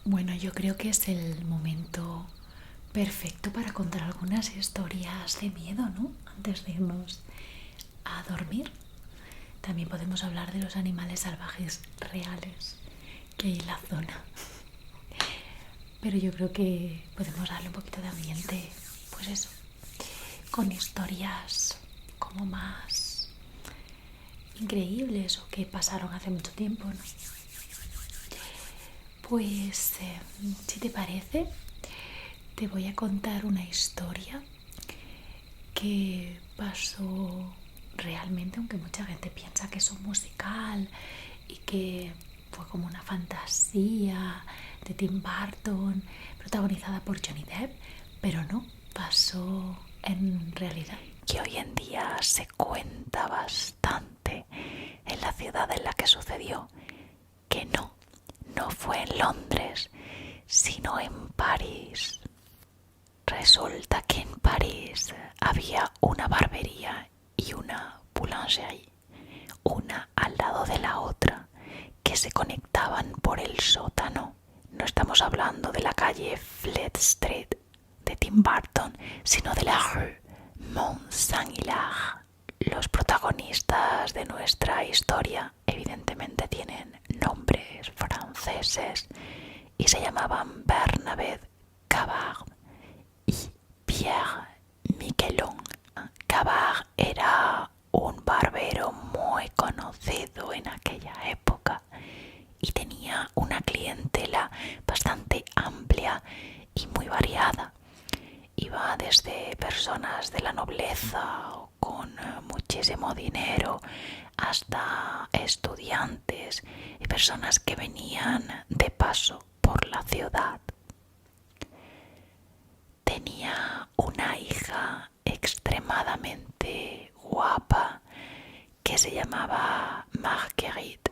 Bueno, yo creo que es el momento perfecto para contar algunas historias de miedo, ¿no? Antes de irnos a dormir. También podemos hablar de los animales salvajes reales que hay en la zona. Pero yo creo que podemos darle un poquito de ambiente, pues eso, con historias como más increíbles o que pasaron hace mucho tiempo, ¿no? Pues, si te parece, te voy a contar una historia que pasó realmente, aunque mucha gente piensa que es un musical y que fue como una fantasía de Tim Burton, protagonizada por Johnny Depp, pero no, pasó en realidad. Que hoy en día se cuenta bastante en la ciudad en la que sucedió, que no fue en Londres, sino en París. Resulta que en París había una barbería y una boulangerie, una al lado de la otra, que se conectaban por el sótano. No estamos hablando de la calle Fleet Street de Tim Burton, sino de la rue Mont Saint-Hilaire. Los protagonistas de nuestra historia evidentemente tienen nombres franceses y se llamaban Bernabé Cavard y Pierre Miquelon. Cavard era un barbero muy conocido en aquella época y tenía una clientela bastante amplia y muy variada. Iba desde personas de la nobleza o con muchísimo dinero hasta estudiantes y personas que venían de paso por la ciudad. Tenía una hija extremadamente guapa que se llamaba Marguerite,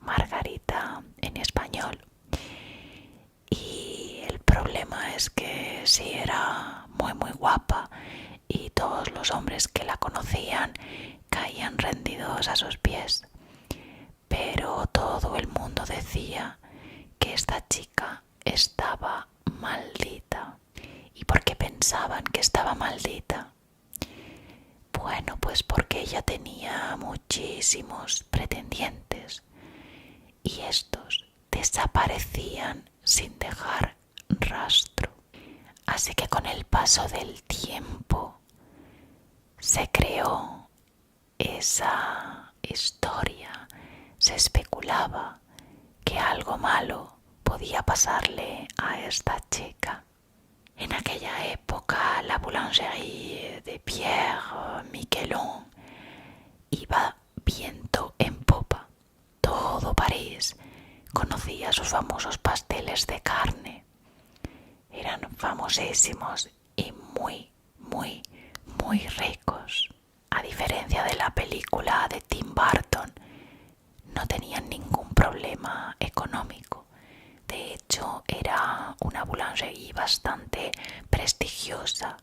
Margarita en español. Y el problema es que sí era muy guapa y todos los hombres que la conocían caían rendidos a sus pies. Pero todo el mundo decía que esta chica estaba maldita. ¿Y por qué pensaban que estaba maldita? Bueno, pues porque ella tenía muchísimos pretendientes y estos desaparecían sin dejar rastro. Así que con el paso del tiempo se creó esa historia, se especulaba que algo malo podía pasarle a esta chica. En aquella época la boulangerie de Pierre Miquelon iba viento en popa. Todo París conocía sus famosos pasteles de carne. Eran famosísimos y muy ricos. A diferencia de la película de Tim Burton, no tenían ningún problema económico. De hecho, era una boulangerie bastante prestigiosa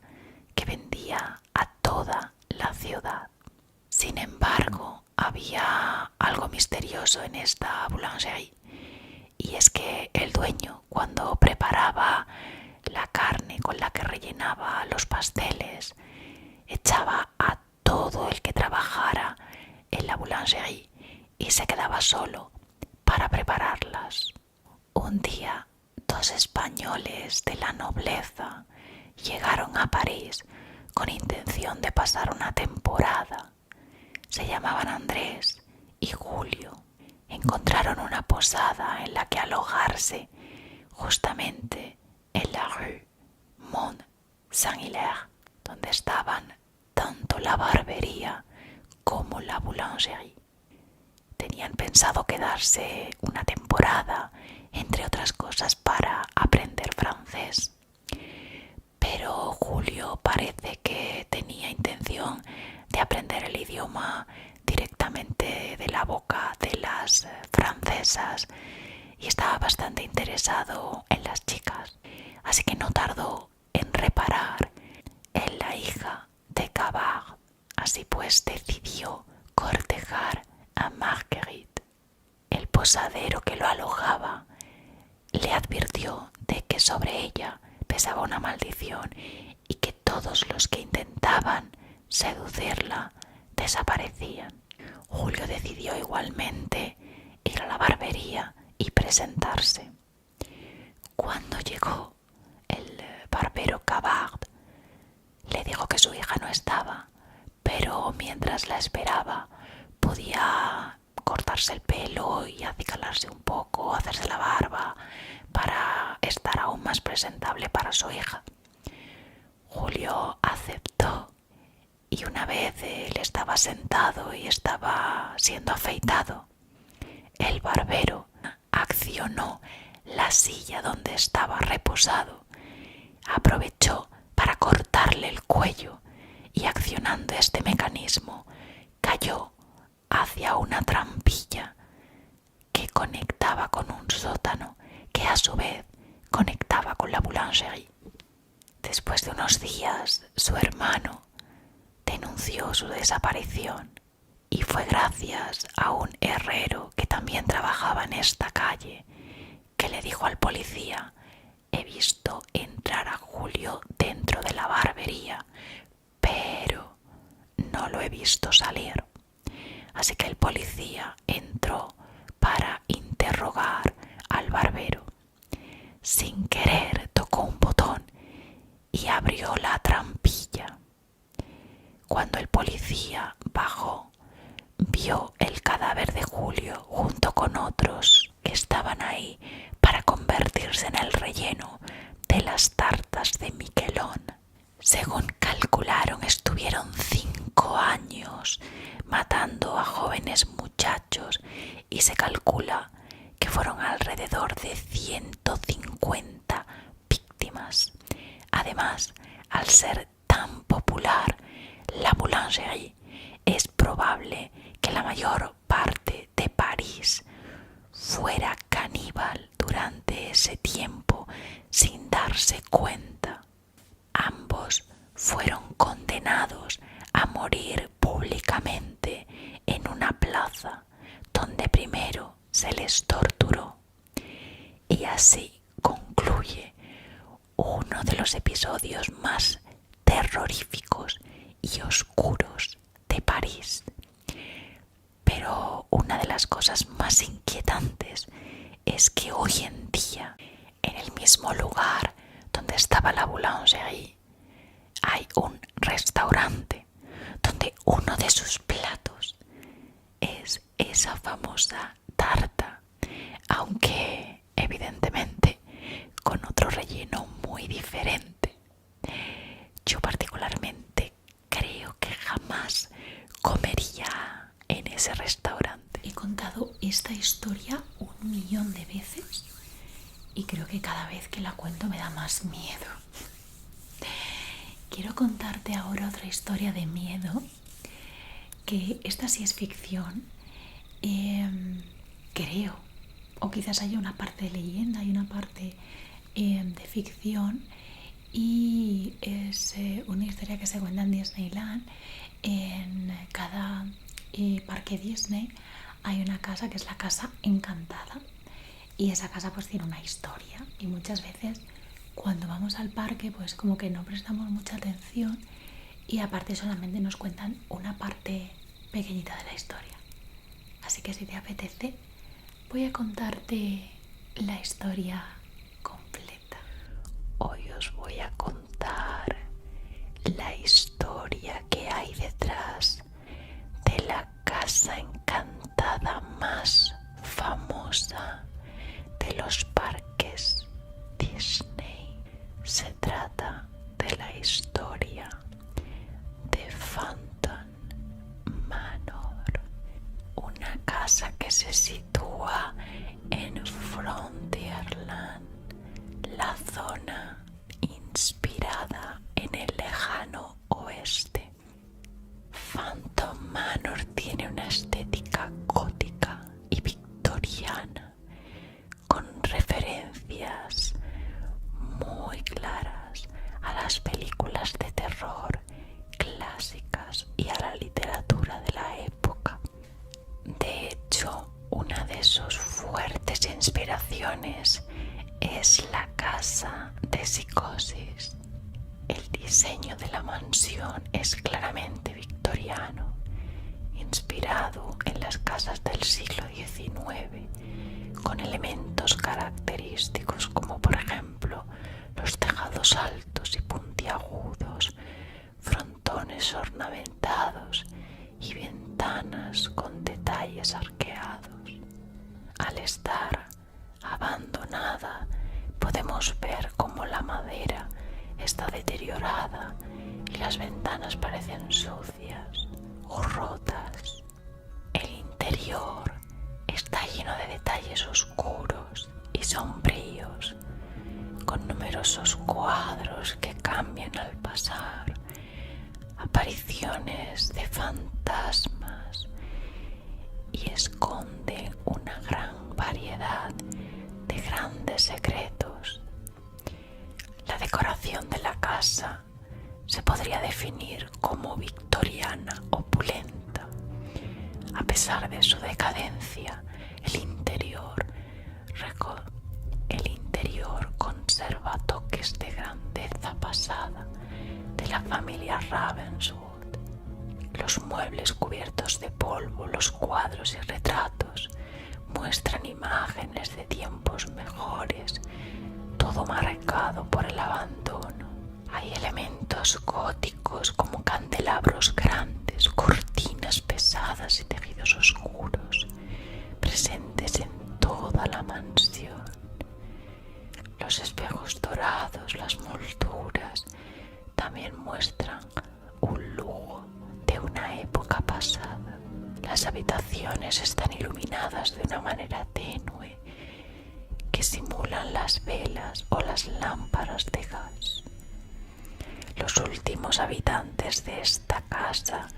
que vendía a toda la ciudad. Sin embargo, había algo misterioso en esta boulangerie, y es que el dueño, cuando preparaba la carne con la que rellenaba los pasteles, echaba a todo el que trabajara en la boulangerie y se quedaba solo para prepararlas. Un día, dos españoles de la nobleza llegaron a París con intención de pasar una temporada. Se llamaban Andrés y Julio. Encontraron una posada en la que alojarse, justamente en la rue Mont Saint-Hilaire, donde estaban tanto la barbería como la boulangerie. Tenían pensado quedarse una temporada, entre otras cosas para aprender francés. Pero Julio parece que tenía intención de aprender el idioma directamente de la boca de las francesas y estaba bastante interesado en las chicas. Así que no tardó en reparar en la hija de Cavard. Así pues decidió cortejar a Marguerite. El posadero que lo alojaba le advirtió advirtió de que sobre ella pesaba una maldición y que todos los que intentaban seducirla desaparecían. Julio decidió igualmente ir a la barbería y presentarse. Cuando llegó, el barbero Cavard le dijo que su hija no estaba, pero mientras la esperaba podía cortarse el pelo y acicalarse un poco, hacerse la barba para estar aún más presentable para su hija. Julio aceptó y una vez él estaba sentado y estaba siendo afeitado, el barbero accionó la silla donde estaba reposado, aprovechó para cortarle el cuello y accionando este mecanismo cayó hacia una trampilla que conectaba con un sótano que a su vez conectaba con la boulangerie. Después de unos días, su hermano denunció su desaparición y fue gracias a un herrero que también trabajaba en esta calle que le dijo al policía: he visto entrar a Julio dentro de la barbería, pero no lo he visto salir. Así que el policía entró para interrogar al barbero. Sin querer tocó un botón y abrió la trampilla. Cuando el policía bajó, vio el cadáver de Julio junto con otros que estaban ahí para convertirse en el relleno de las tartas de Miquelón. Según calcularon, estuvieron 5 años matando a jóvenes muchachos y se calcula que fueron alrededor de 150 víctimas. Además, al ser tan popular la boulangerie, es probable que la mayor parte de París fuera caníbal durante ese tiempo sin darse cuenta. Ambos fueron condenados a morir públicamente en una plaza donde primero se les torturó. Y así concluye uno de los episodios más terroríficos y oscuros de París. Pero una de las cosas más inquietantes es que hoy en día, en el mismo lugar donde estaba la boulangerie, hay un restaurante donde uno de sus platos es esa famosa tarta, aunque evidentemente con otro relleno muy diferente. Yo particularmente creo que jamás comería en ese restaurante. He contado esta historia 1.000.000 de veces y creo que cada vez que la cuento me da más miedo. Quiero contarte ahora otra historia de miedo, que esta sí es ficción, creo, o quizás haya una parte de leyenda y una parte de ficción, y es una historia que se cuenta en Disneyland. En cada parque Disney hay una casa que es la casa encantada, y esa casa pues tiene una historia, y muchas veces cuando vamos al parque pues como que no prestamos mucha atención y aparte solamente nos cuentan una parte pequeñita de la historia. Así que si te apetece, voy a contarte la historia completa. Hoy os voy a contar la historia que hay detrás de la casa encantada más famosa de los parques Disney. Se trata de la historia de Phantom Manor, una casa que se sitúa en Frontierland, la zona inspirada en el lejano oeste. Phantom Manor tiene una estética gótica y victoriana, con referencias muy claras a las películas de terror clásicas y a la literatura de la época. De hecho, una de sus fuertes inspiraciones es la casa de Psicosis. El diseño de la mansión es claramente victoriano, inspirado en las casas del siglo XIX, con elementos característicos como por ejemplo los tejados altos y puntiagudos, frontones ornamentados y ventanas con detalles arqueados. Al estar abandonada, podemos ver cómo la madera está deteriorada y las ventanas parecen sucias o rotas. El interior está lleno de detalles oscuros y sombríos, con numerosos cuadros que cambian al pasar, apariciones de fantasmas, y esconde una gran variedad de grandes secretos. La decoración de la casa se podría definir como victoriana opulenta. A pesar de su decadencia, el interior conserva toques de grandeza pasada de la familia Ravenswood. Los muebles cubiertos de polvo, los cuadros y retratos muestran imágenes de tiempos mejores, todo marcado por el abandono. Hay elementos góticos como candelabros grandes, cortinas pesadas y tejidos oscuros, presentes en toda la mansión. Los espejos dorados, las molduras, también muestran un lujo de una época pasada. Las habitaciones están iluminadas de una manera tenue que simulan las velas o las lámparas de gas. Los últimos habitantes de esta casa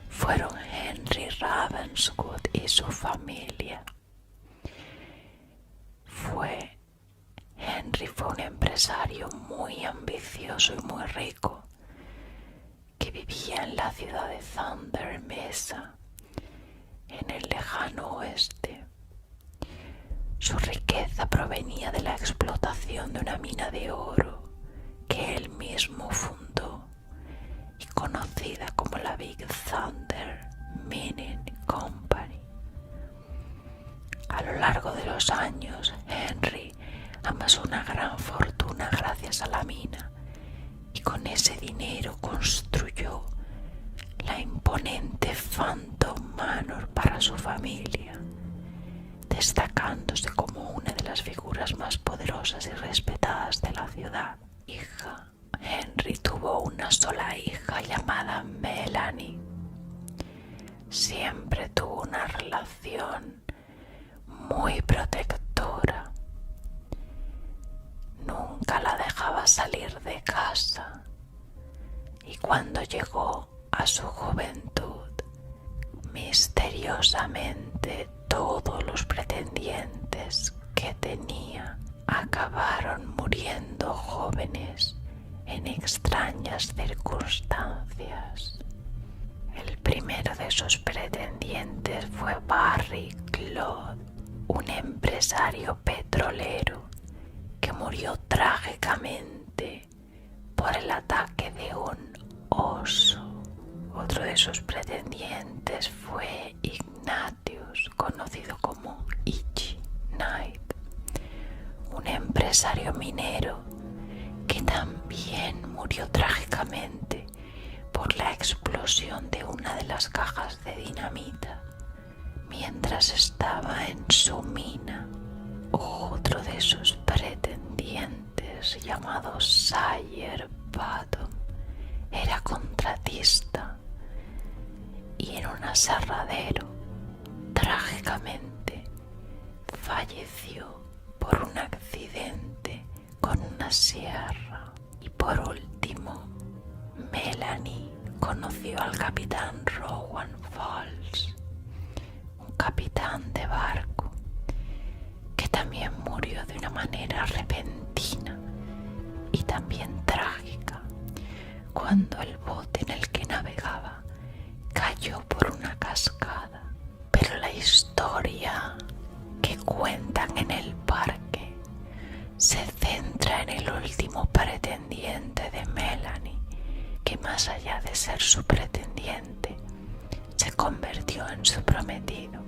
fueron Henry Ravenswood y su familia. Henry fue un empresario muy ambicioso y muy rico que vivía en la ciudad de Thunder Mesa, en el lejano oeste. Su riqueza provenía de la explotación de una mina de oro que él mismo fundó y conocida como la Big Thunder Mining Company. A lo largo de los años, Henry amasó una gran fortuna gracias a la mina y con ese dinero construyó la imponente Phantom Manor para su familia, destacándose como una de las figuras más poderosas y respetadas de la ciudad. Henry tuvo una sola hija llamada Melanie. Siempre tuvo una relación muy protectora. Nunca la dejaba salir de casa y cuando llegó a su juventud, misteriosamente todos los pretendientes que tenía acabaron muriendo jóvenes en extrañas circunstancias. El primero de sus pretendientes fue Barry Claude, un empresario petrolero que murió trágicamente por el ataque de un oso. Otro de sus pretendientes fue Ignatius, conocido como Itchy Knight, un empresario minero que también murió trágicamente por la explosión de una de las cajas de dinamita mientras estaba en su mina. Otro de sus pretendientes, llamado Sawyer Bottom, era contratista y en un aserradero trágicamente falleció por un accidente con una sierra. Y por último, Melanie conoció al capitán Rowan Falls, un capitán de barco que también murió de una manera repentina y también trágica cuando el bote en el que navegaba cayó por una cascada. Pero la historia que cuentan en el parque se más allá de ser su pretendiente, se convirtió en su prometido.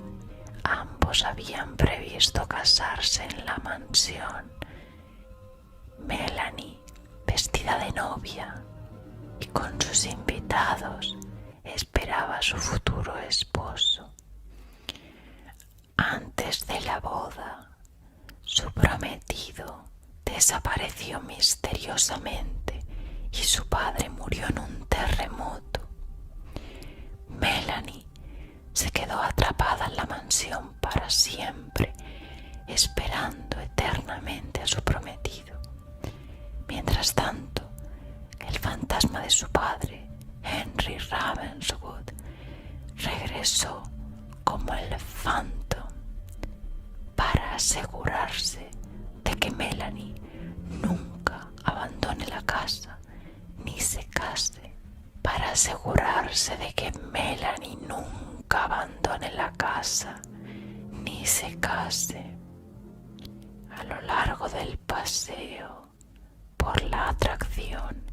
Ambos habían previsto casarse en la mansión. Melanie, vestida de novia y con sus invitados, esperaba a su futuro esposo. Antes de la boda, su prometido desapareció misteriosamente y su padre murió en un terremoto. Melanie se quedó atrapada en la mansión para siempre, esperando eternamente a su prometido. Mientras tanto, el fantasma de su padre, Henry Ravenswood, regresó como el Phantom para asegurarse de que Melanie nunca abandone la casa ni se case, para asegurarse de que Melanie nunca abandone la casa ni se case. A lo largo del paseo por la atracción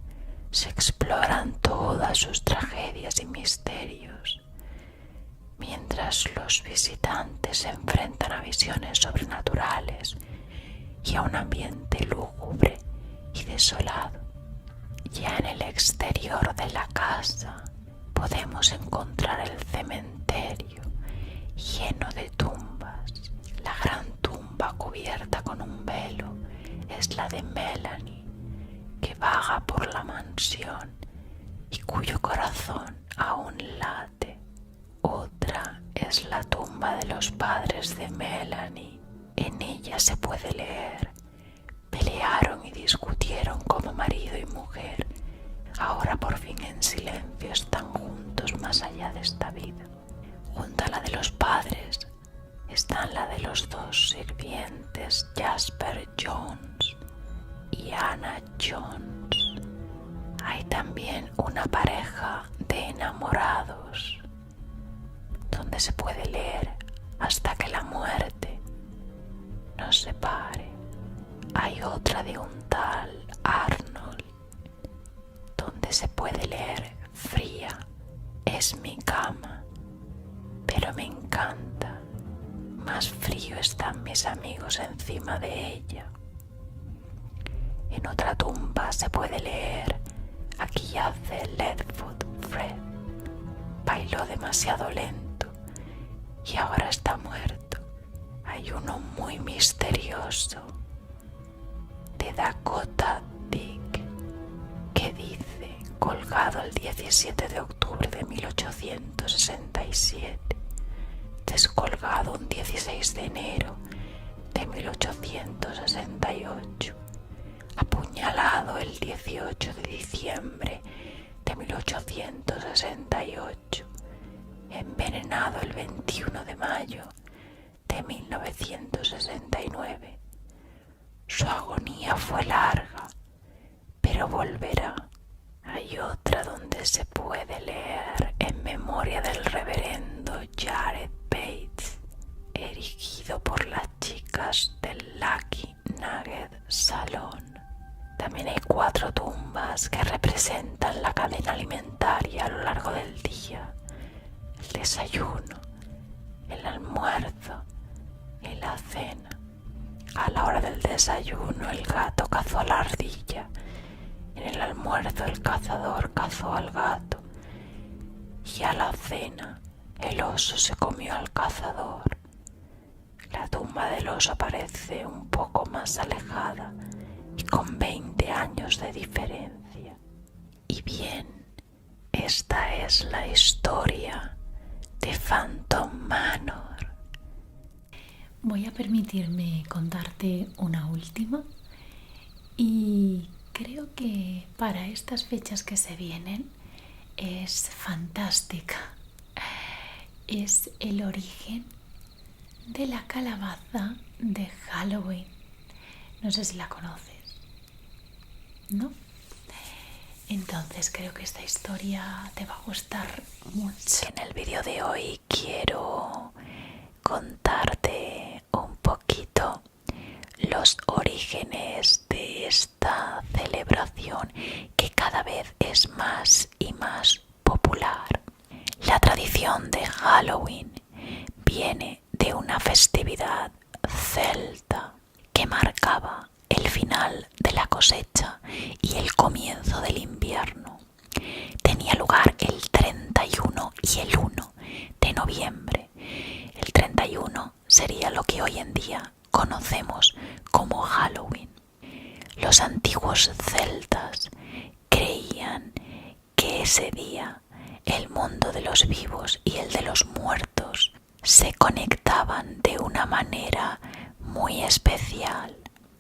se exploran todas sus tragedias y misterios, mientras los visitantes se enfrentan a visiones sobrenaturales y a un ambiente lúgubre y desolado. Ya en el exterior de la casa podemos encontrar el cementerio lleno de tumbas. La gran tumba cubierta con un velo es la de Melanie, que vaga por la mansión y cuyo corazón aún late. Otra es la tumba de los padres de Melanie. En ella se puede leer: pelearon y discutieron como marido y mujer. Ahora por fin en silencio están juntos más allá de esta vida. Junto a la de los padres están la de los dos sirvientes, Jasper Jones y Anna Jones. Hay también una pareja de enamorados, donde se puede leer: hasta que la muerte nos separe. Hay otra de un tal Arnold, donde se puede leer: fría es mi cama, pero me encanta. Más frío están mis amigos encima de ella. En otra tumba se puede leer: aquí yace Ledford Fred, bailó demasiado lento y ahora está muerto. Hay uno muy misterioso de Dakota Dick que dice: colgado el 17 de octubre de 1867, descolgado un 16 de enero de 1868, apuñalado el 18 de diciembre de 1868, envenenado el 21 de mayo de 1969. Su agonía fue larga, pero volverá. Hay otra donde se puede leer: en memoria del reverendo Jared Bates, erigido por las chicas del Lucky Nugget Salón. También hay 4 tumbas que representan la cadena alimentaria a lo largo del día: el desayuno, el almuerzo y la cena. A la hora del desayuno el gato cazó a la ardilla, en el almuerzo el cazador cazó al gato y a la cena el oso se comió al cazador. La tumba del oso parece un poco más alejada y con 20 años de diferencia. Y bien, esta es la historia de Phantom Manor. Voy a permitirme contarte una última, y creo que para estas fechas que se vienen es fantástica. Es el origen de la calabaza de Halloween. No sé si la conoces, ¿no? Entonces creo que esta historia te va a gustar mucho. En el vídeo de hoy quiero contarte un poquito los orígenes de esta celebración, que cada vez es más y más popular. La tradición de Halloween viene de una festividad celta que marcaba el final de la cosecha y el comienzo del invierno. Tenía lugar el 31 y el 1 de noviembre. El 31 sería lo que hoy en día conocemos como Halloween. Los antiguos celtas creían que ese día el mundo de los vivos y el de los muertos se conectaban de una manera muy especial.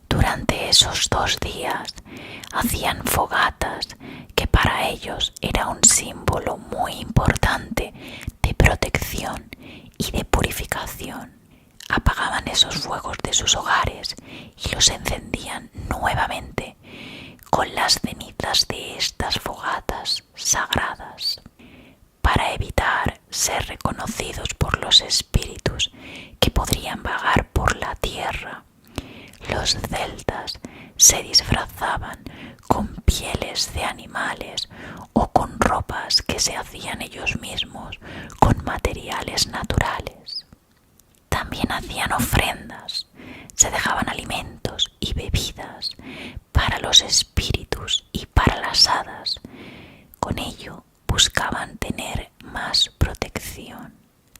Durante esos 2 días hacían fogatas que para ellos era un símbolo muy importante de protección y de purificación. Apagaban esos fuegos de sus hogares y los encendían nuevamente con las cenizas de estas fogatas sagradas. Para evitar ser reconocidos por los espíritus que podrían vagar por la tierra, los celtas se disfrazaban con pieles de animales o con ropas que se hacían ellos mismos con materiales naturales. También hacían ofrendas, se dejaban alimentos y bebidas para los espíritus y para las hadas. Con ello buscaban tener más protección.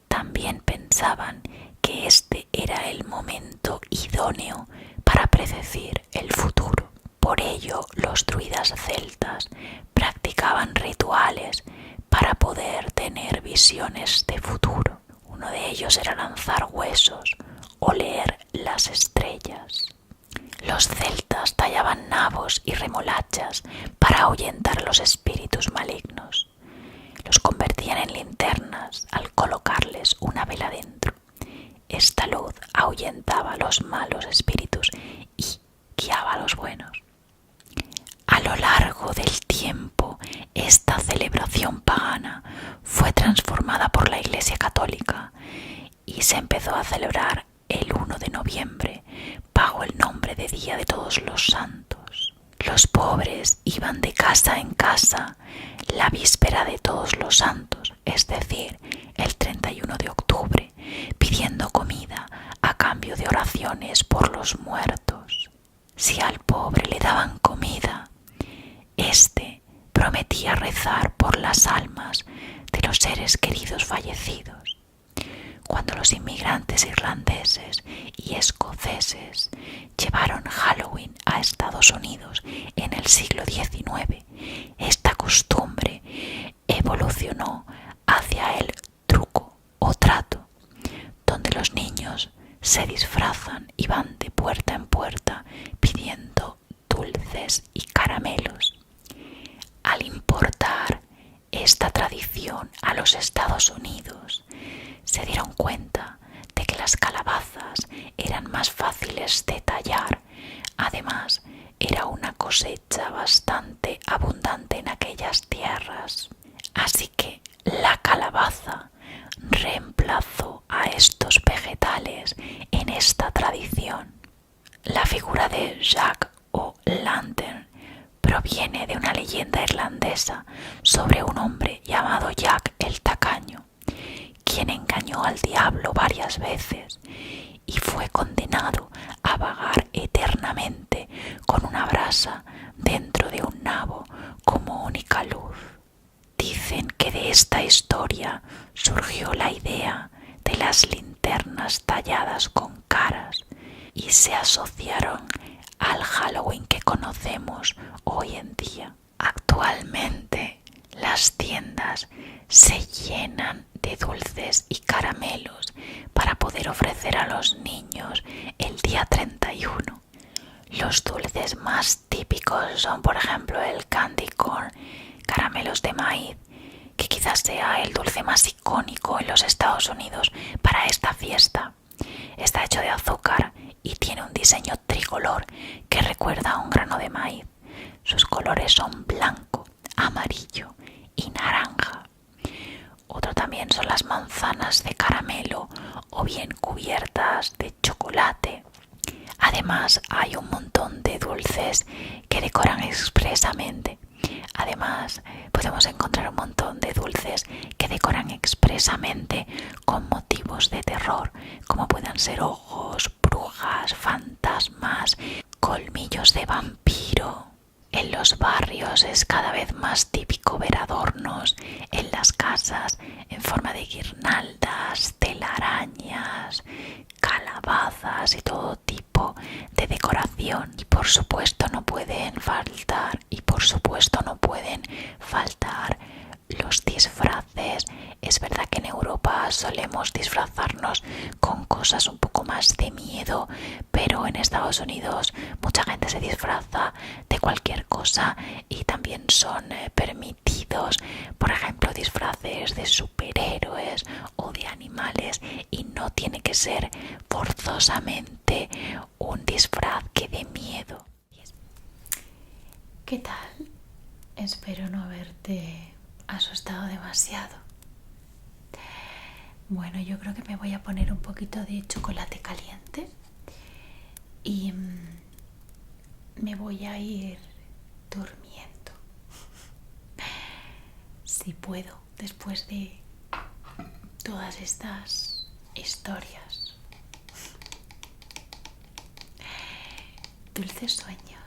También pensaban que este era el momento idóneo para predecir el futuro. Por ello, los druidas celtas practicaban rituales para poder tener visiones de futuro. Uno de ellos era lanzar huesos o leer las estrellas. Los celtas tallaban nabos y remolachas para ahuyentar a los espíritus malignos. Los convertían en linternas al colocarles una vela dentro. Esta luz ahuyentaba a los malos espíritus y guiaba a los buenos. A lo largo del tiempo, esta celebración pagana fue transformada por la Iglesia Católica y se empezó a celebrar el 1 de noviembre bajo el nombre de Día de Todos los Santos. Los pobres iban de casa en casa la víspera de Todos los Santos, es decir, el 31 de octubre, pidiendo comida a cambio de oraciones por los muertos. Si al pobre le daban comida, este prometía rezar por las almas de los seres queridos fallecidos. Cuando los inmigrantes irlandeses y escoceses llevaron Halloween a Estados Unidos en el siglo XIX, esta costumbre evolucionó hacia el truco o trato, donde los niños se disfrazan y van de puerta en puerta pidiendo dulces y caramelos. Al importar esta tradición a los Estados Unidos, se dieron cuenta de que las calabazas eran más fáciles de tallar. Además, era una cosecha bastante abundante en aquellas tierras. Así que la calabaza reemplazó a estos vegetales en esta tradición. La figura de Jack o Lantern proviene de una leyenda irlandesa sobre un hombre llamado Jack el Tacaño, quien engañó al diablo varias veces y fue condenado a vagar eternamente con una brasa dentro de un nabo como única luz. Dicen que de esta historia surgió la idea de las linternas talladas con caras y se asociaron al Halloween que conocemos hoy en día. Actualmente las tiendas se llenan de dulces y caramelos para poder ofrecer a los niños el día 31. Los dulces más típicos son, por ejemplo, el candy corn, caramelos de maíz, que quizás sea el dulce más icónico en los Estados Unidos para esta fiesta. Está hecho de azúcar y tiene un diseño tricolor que recuerda a un grano de maíz. Sus colores son blanco, amarillo y naranja. Otro también son las manzanas de caramelo o bien cubiertas de chocolate. Además, hay un montón de dulces que decoran expresamente Además, podemos encontrar un montón de dulces que decoran expresamente con motivos de terror, como puedan ser ojos, brujas, fantasmas, colmillos de vampiro. En los barrios es cada vez más típico ver adornos en las casas en forma de guirnaldas, telarañas, calabazas y todo tipo de decoración. Y por supuesto no pueden faltar los disfraces. Es verdad que en Europa solemos disfrazarnos con cosas un poco más de miedo, pero en Estados Unidos mucha gente se disfraza de cualquier cosa y también son permitidos, por ejemplo, disfraces de superhéroes o de animales, y no tiene que ser forzosamente un disfraz que dé miedo. ¿Qué tal? Espero no haberte asustado demasiado. Bueno, yo creo que me voy a poner un poquito de chocolate caliente y me voy a ir durmiendo. Si puedo, después de todas estas historias. Dulces sueños.